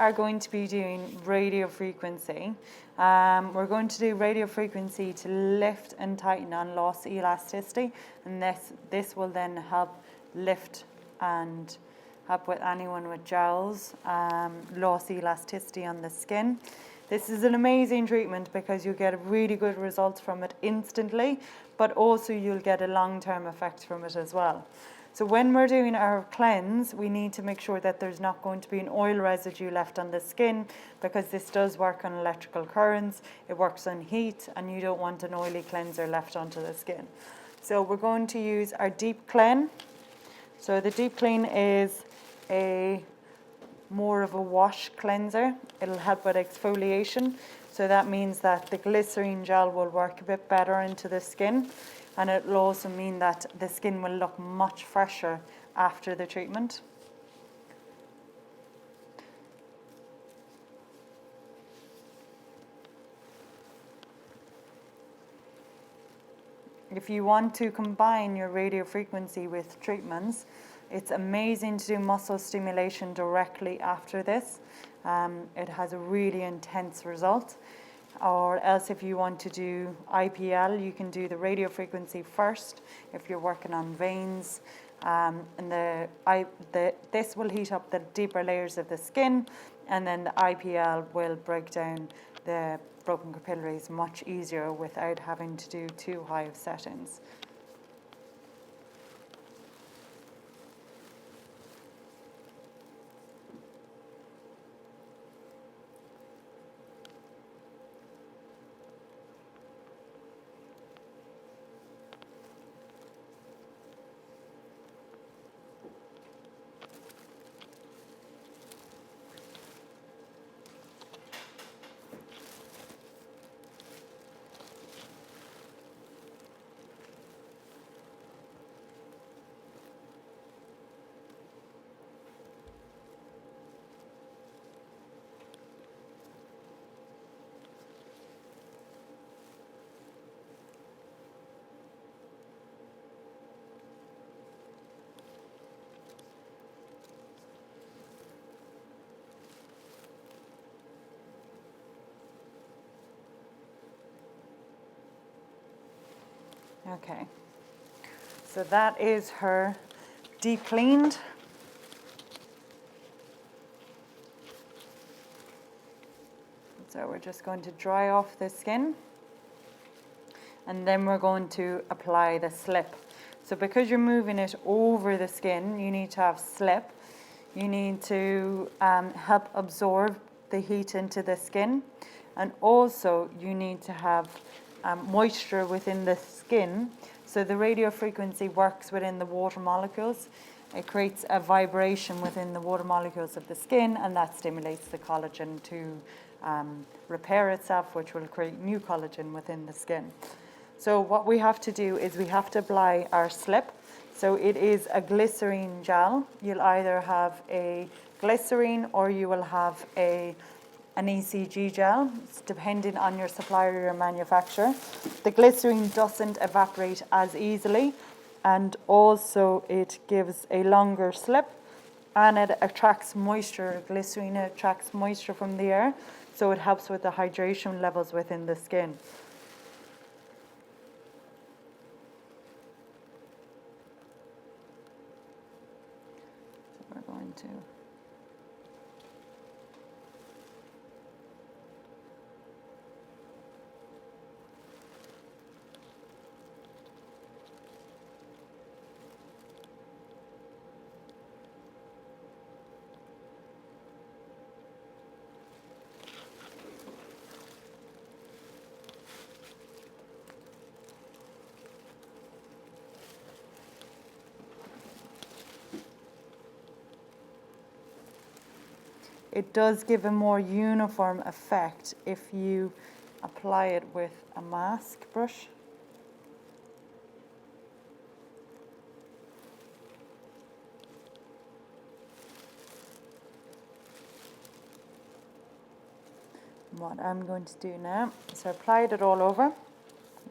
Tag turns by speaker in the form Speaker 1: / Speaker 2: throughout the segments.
Speaker 1: are going to be doing radio frequency. We're going to do radio frequency to lift and tighten on loss elasticity, and this will then help lift and help with anyone with jowls, loss elasticity on the skin. This is an amazing treatment because you get really good results from it instantly, but also you'll get a long-term effect from it as well. So when we're doing our cleanse, we need to make sure that there's not going to be an oil residue left on the skin, because this does work on electrical currents, it works on heat, and you don't want an oily cleanser left onto the skin. So we're going to use our deep clean. So the deep clean is more of a wash cleanser. It'll help with exfoliation. So that means that the glycerine gel will work a bit better into the skin, and it will also mean that the skin will look much fresher after the treatment. If you want to combine your radio frequency with treatments, it's amazing to do muscle stimulation directly after this. It has a really intense result. Or else if you want to do IPL, you can do the radio frequency first if you're working on veins. And this will heat up the deeper layers of the skin, and then the IPL will break down the broken capillaries much easier without having to do too high of settings. Okay, so that is her deep cleaned. So we're just going to dry off the skin, and then we're going to apply the slip. So because you're moving it over the skin, you need to have slip. You need to help absorb the heat into the skin, and also you need to have moisture within the skin. So the radio frequency works within the water molecules. It creates a vibration within the water molecules of the skin, and that stimulates the collagen to repair itself, which will create new collagen within the skin. So what we have to do is we have to apply our slip. So it is a glycerine gel. You'll either have a glycerine or you will have an ECG gel, it's depending on your supplier or your manufacturer. The glycerine doesn't evaporate as easily, and also it gives a longer slip, and it attracts moisture. Glycerine attracts moisture from the air, so it helps with the hydration levels within the skin. So we're going to It does give a more uniform effect if you apply it with a mask brush. What I'm going to do now, so I applied it all over,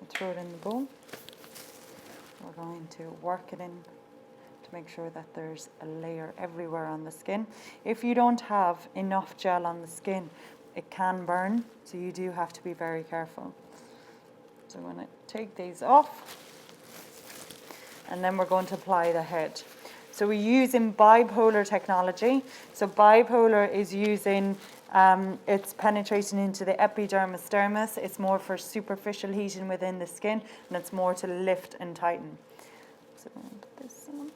Speaker 1: throw it in the bowl. We're going to work it in to make sure that there's a layer everywhere on the skin. If you don't have enough gel on the skin, it can burn, so you do have to be very careful. So I'm going to take these off, and then we're going to apply the head. So we're using bipolar technology. So bipolar is using, it's penetrating into the epidermis dermis. It's more for superficial heating within the skin, and it's more to lift and tighten. So I'm going to put this on.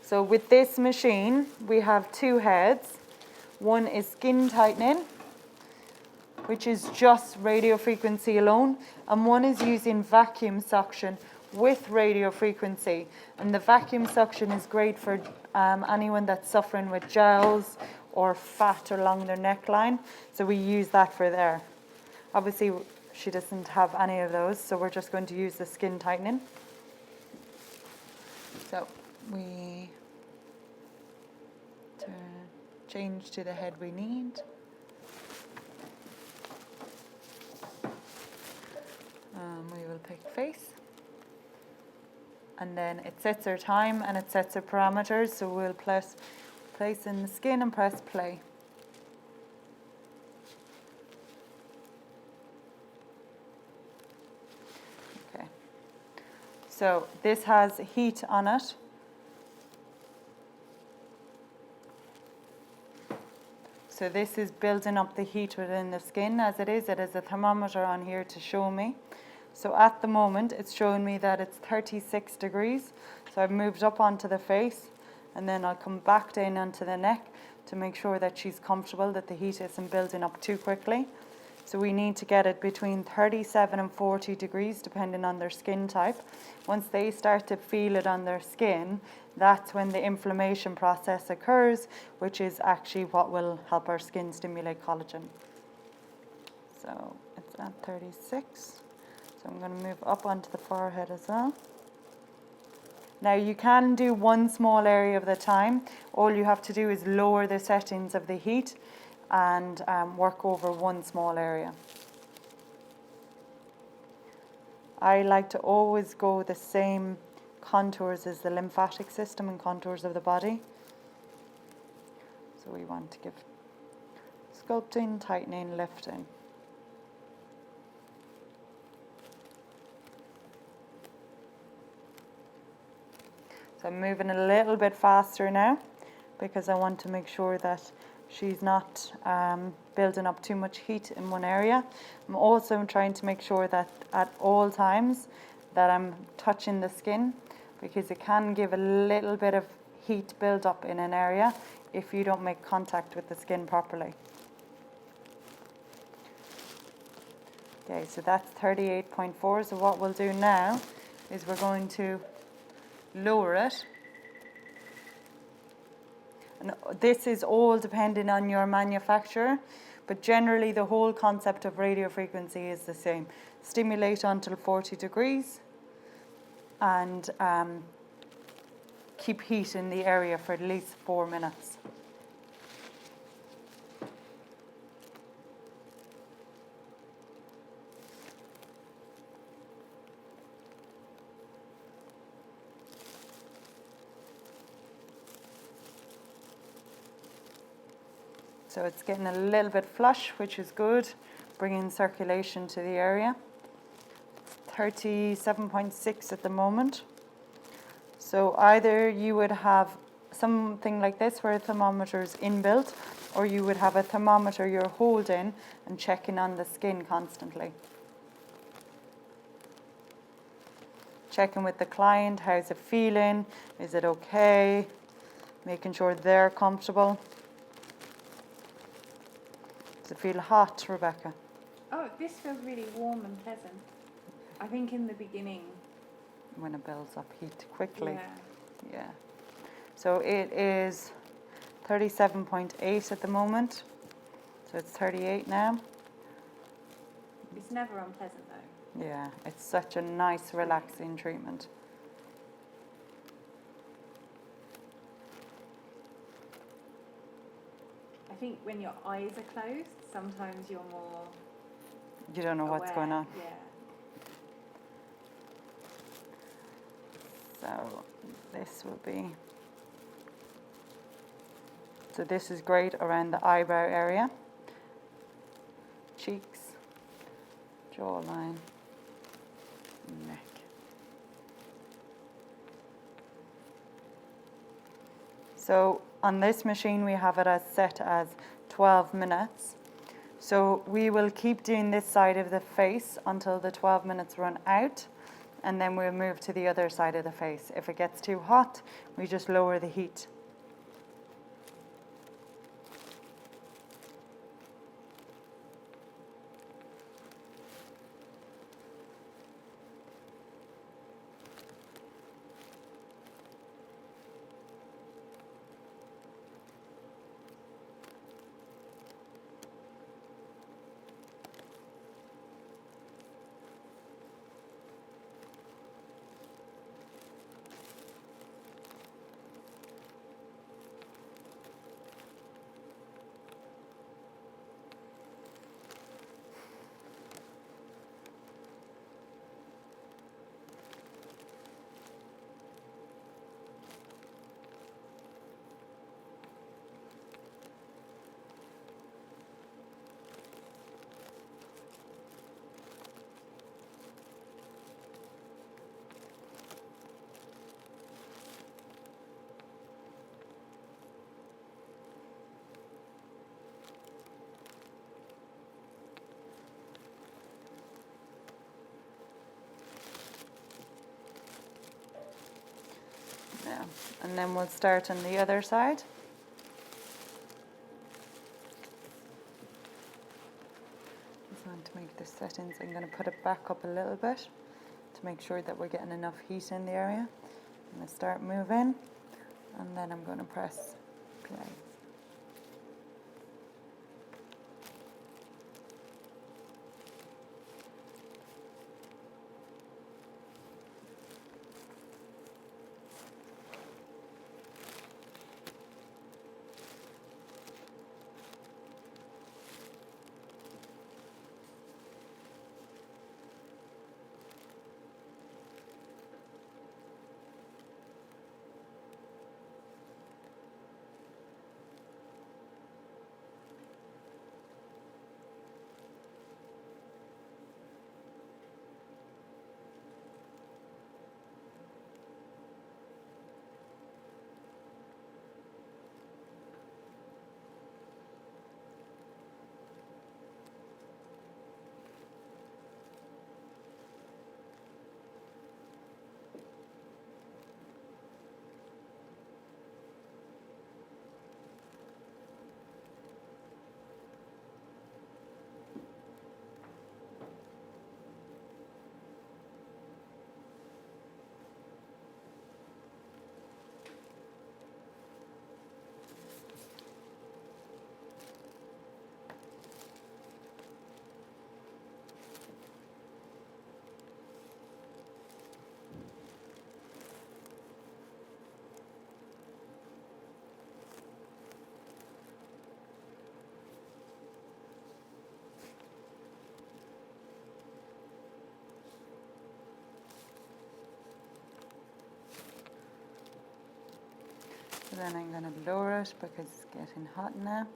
Speaker 1: So with this machine, we have two heads. One is skin tightening, which is just radio frequency alone, and one is using vacuum suction with radio frequency. And the vacuum suction is great for anyone that's suffering with jowls or fat along their neckline. So we use that for there. Obviously, she doesn't have any of those, so we're just going to use the skin tightening. So we change to the head we need. We will pick face. And then it sets our time and it sets our parameters. So we'll place in the skin and press play. Okay. So this has heat on it. So this is building up the heat within the skin as it is. It has a thermometer on here to show me. So at the moment, it's showing me that it's 36 degrees. So I've moved up onto the face, and then I'll come back down onto the neck to make sure that she's comfortable, that the heat isn't building up too quickly. So we need to get it between 37 and 40 degrees, depending on their skin type. Once they start to feel it on their skin, that's when the inflammation process occurs, which is actually what will help our skin stimulate collagen. So it's at 36. So I'm going to move up onto the forehead as well. Now you can do one small area at a time. All you have to do is lower the settings of the heat and work over one small area. I like to always go the same contours as the lymphatic system and contours of the body. So we want to give sculpting, tightening, lifting. So I'm moving a little bit faster now because I want to make sure that she's not building up too much heat in one area. I'm also trying to make sure that at all times that I'm touching the skin, because it can give a little bit of heat build up in an area if you don't make contact with the skin properly. Okay, so that's 38.4. So what we'll do now is we're going to lower it. And this is all depending on your manufacturer, but generally the whole concept of radio frequency is the same. Stimulate until 40 degrees and keep heat in the area for at least 4 minutes. So it's getting a little bit flush, which is good, bringing circulation to the area. 37.6 at the moment. So either you would have something like this where a thermometer is inbuilt, or you would have a thermometer you're holding and checking on the skin constantly. Checking with the client, how's it feeling? Is it okay? Making sure they're comfortable. Does it feel hot, Rebecca?
Speaker 2: Oh, this feels really warm and pleasant. I think in the beginning.
Speaker 1: When it builds up heat quickly.
Speaker 2: Yeah.
Speaker 1: Yeah. So it is 37.8 at the moment. So it's 38 now.
Speaker 2: It's never unpleasant though.
Speaker 1: Yeah, it's such a nice, relaxing treatment.
Speaker 2: I think when your eyes are closed, sometimes you're more
Speaker 1: You don't know
Speaker 2: aware.
Speaker 1: what's going on.
Speaker 2: Yeah.
Speaker 1: So this will be, so this is great around the eyebrow area, cheeks, jawline, neck. So on this machine we have it as set as 12 minutes. So we will keep doing this side of the face until the 12 minutes run out, and then we'll move to the other side of the face. If it gets too hot, we just lower the heat. Yeah. And then we'll start on the other side. Just want to make the settings. I'm going to put it back up a little bit to make sure that we're getting enough heat in the area. I'm going to start moving, and then I'm going to press play. So then I'm going to lower it because it's getting hot now.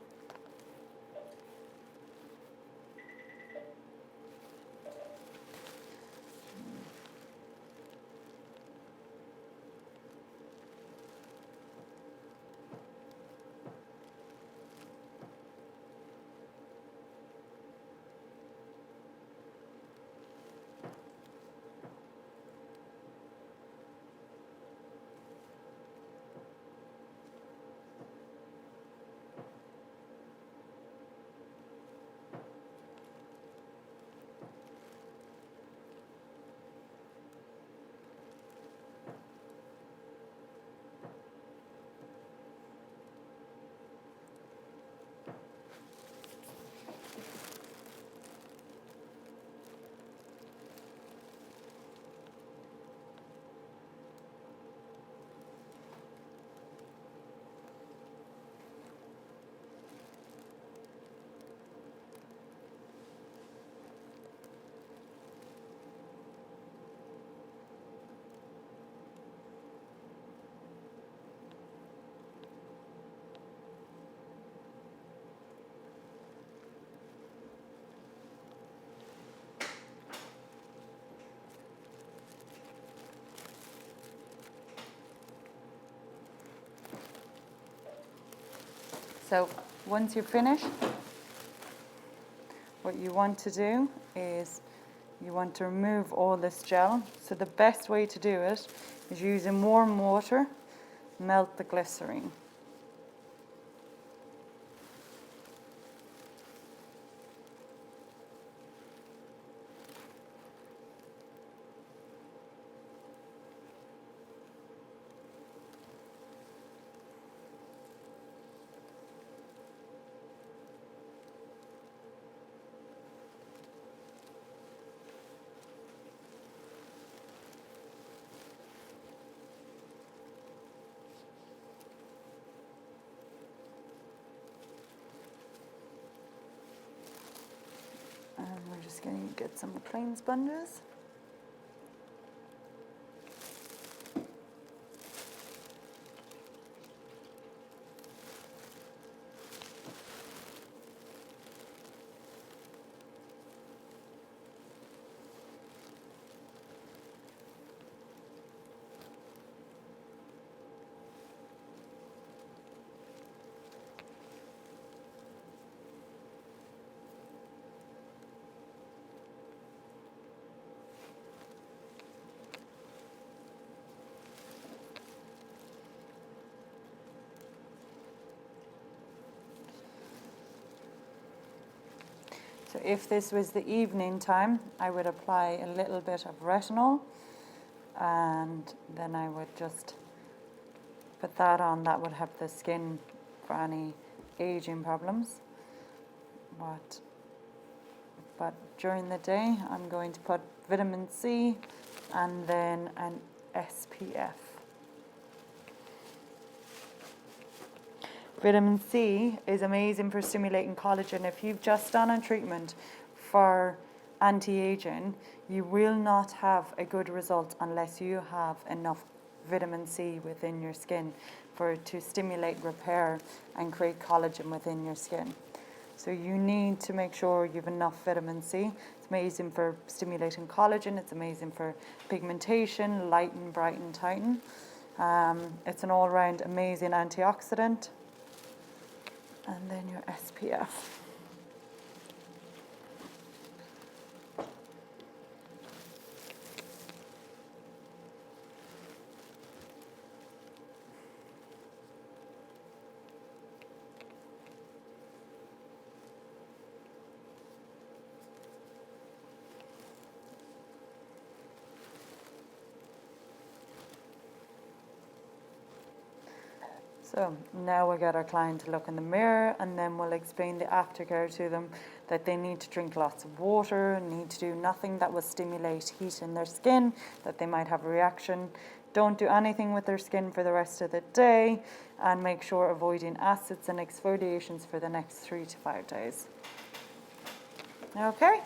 Speaker 1: So once you finish, what you want to do is you want to remove all this gel. So the best way to do it is using warm water, melt the glycerine. And we're just going to get some clean sponges. So if this was the evening time, I would apply a little bit of retinol, and then I would just put that on. That would help the skin for any aging problems. But during the day, I'm going to put vitamin C and then an SPF. Vitamin C is amazing for stimulating collagen. If you've just done a treatment for anti-aging, you will not have a good result unless you have enough vitamin C within your skin for it to stimulate repair and create collagen within your skin. So you need to make sure you have enough vitamin C. It's amazing for stimulating collagen. It's amazing for pigmentation, lighten, brighten, tighten. It's an all-round amazing antioxidant. And then your SPF. So now we get our client to look in the mirror, and then we'll explain the aftercare to them, that they need to drink lots of water, need to do nothing that will stimulate heat in their skin, that they might have a reaction. Don't do anything with their skin for the rest of the day, and make sure avoiding acids and exfoliations for the next 3 to 5 days. Okay.